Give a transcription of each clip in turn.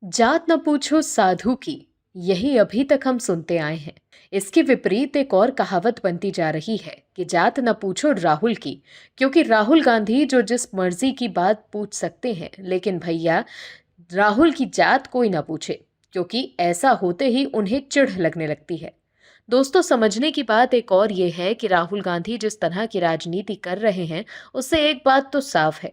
जात न पूछो साधु की, यही अभी तक हम सुनते आए हैं। इसके विपरीत एक और कहावत बनती जा रही है कि जात न पूछो राहुल की, क्योंकि राहुल गांधी जो जिस मर्जी की बात पूछ सकते हैं, लेकिन भैया राहुल की जात कोई ना पूछे, क्योंकि ऐसा होते ही उन्हें चिढ़ लगने लगती है। दोस्तों, समझने की बात एक और ये है कि राहुल गांधी जिस तरह की राजनीति कर रहे हैं, उससे एक बात तो साफ है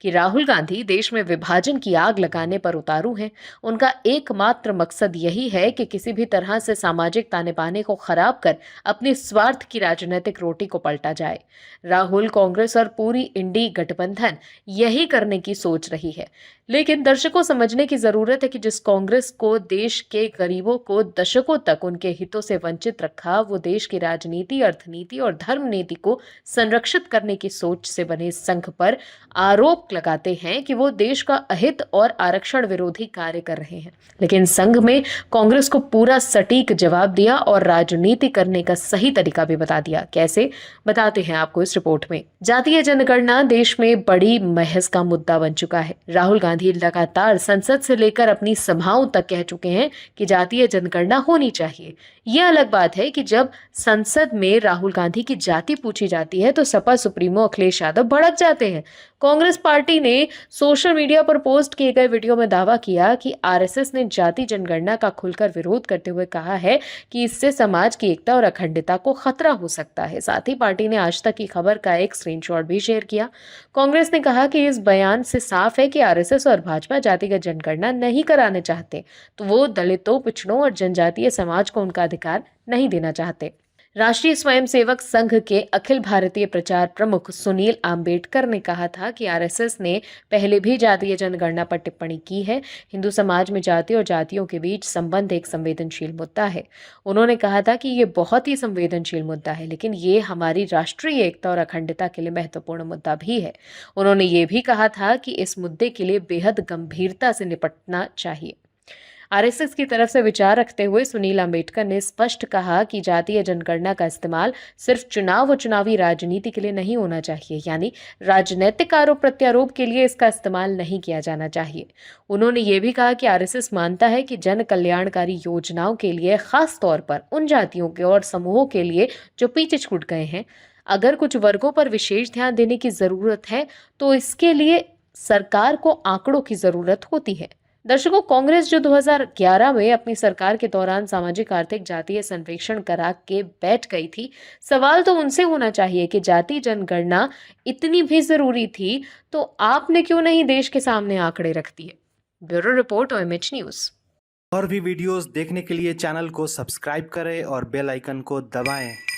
कि राहुल गांधी देश में विभाजन की आग लगाने पर उतारू हैं। उनका एकमात्र मकसद यही है कि किसी भी तरह से सामाजिक ताने बाने को खराब कर अपने स्वार्थ की राजनीतिक रोटी को पलटा जाए। राहुल, कांग्रेस और पूरी इंडी गठबंधन यही करने की सोच रही है। लेकिन दर्शकों, समझने की जरूरत है कि जिस कांग्रेस को देश के गरीबों को दशकों तक उनके हितों से वंचित रखा, वो देश की राजनीति, अर्थनीति और धर्म नीति को संरक्षित करने की सोच से बने संघ पर आरोप लगाते हैं कि वो देश का अहित और आरक्षण विरोधी कार्य कर रहे हैं। लेकिन संघ में कांग्रेस को पूरा सटीक जवाब दिया और राजनीति करने का सही तरीका भी बता दिया। कैसे, बताते हैं आपको इस रिपोर्ट में। जातीय जनगणना देश में बड़ी बहस का मुद्दा बन चुका है। राहुल गांधी लगातार संसद से लेकर अपनी सभाओं तक कह चुके हैं कि जातीय जनगणना होनी चाहिए। यह अलग बात है कि जब संसद में राहुल गांधी की जाति पूछी जाती है तो सपा सुप्रीमो अखिलेश यादव भड़क जाते हैं। कांग्रेस पार्टी ने सोशल मीडिया पर पोस्ट किए गए वीडियो में दावा किया कि आरएसएस ने जाति जनगणना का खुलकर विरोध करते हुए कहा है कि इससे समाज की एकता और अखंडता को खतरा हो सकता है। साथ ही पार्टी ने आज तक की खबर का एक स्क्रीनशॉट भी शेयर किया। कांग्रेस ने कहा कि इस बयान से साफ है कि आरएसएस और भाजपा जातिगत जनगणना नहीं कराने चाहते, तो वो दलितों, पिछड़ों और जनजातीय समाज को उनका अधिकार नहीं देना चाहते। राष्ट्रीय स्वयंसेवक संघ के अखिल भारतीय प्रचार प्रमुख सुनील आम्बेडकर ने कहा था कि आरएसएस ने पहले भी जातीय जनगणना पर टिप्पणी की है। हिंदू समाज में जाति और जातियों के बीच संबंध एक संवेदनशील मुद्दा है। उन्होंने कहा था कि ये बहुत ही संवेदनशील मुद्दा है, लेकिन ये हमारी राष्ट्रीय एकता और अखंडता के लिए महत्वपूर्ण मुद्दा भी है। उन्होंने ये भी कहा था कि इस मुद्दे के लिए बेहद गंभीरता से निपटना चाहिए। आरएसएस की तरफ से विचार रखते हुए सुनील आम्बेडकर ने स्पष्ट कहा कि जातीय जनगणना का इस्तेमाल सिर्फ चुनाव और चुनावी राजनीति के लिए नहीं होना चाहिए, यानी राजनीतिक आरोप प्रत्यारोप के लिए इसका इस्तेमाल नहीं किया जाना चाहिए। उन्होंने ये भी कहा कि आरएसएस मानता है कि जन कल्याणकारी योजनाओं के लिए, खास तौर पर उन जातियों के और समूहों के लिए जो पीछे छूट गए हैं, अगर कुछ वर्गों पर विशेष ध्यान देने की जरूरत है तो इसके लिए सरकार को आंकड़ों की जरूरत होती है। दर्शकों, कांग्रेस जो 2011 में अपनी सरकार के दौरान सामाजिक आर्थिक जातीय सर्वेक्षण करा के बैठ गई थी, सवाल तो उनसे होना चाहिए कि जाति जनगणना इतनी भी जरूरी थी तो आपने क्यों नहीं देश के सामने आंकड़े रख दिए। Bureau report, OMH news. और भी वीडियोस देखने के लिए चैनल को सब्सक्राइब करें और बेल आइकन को दबाएं।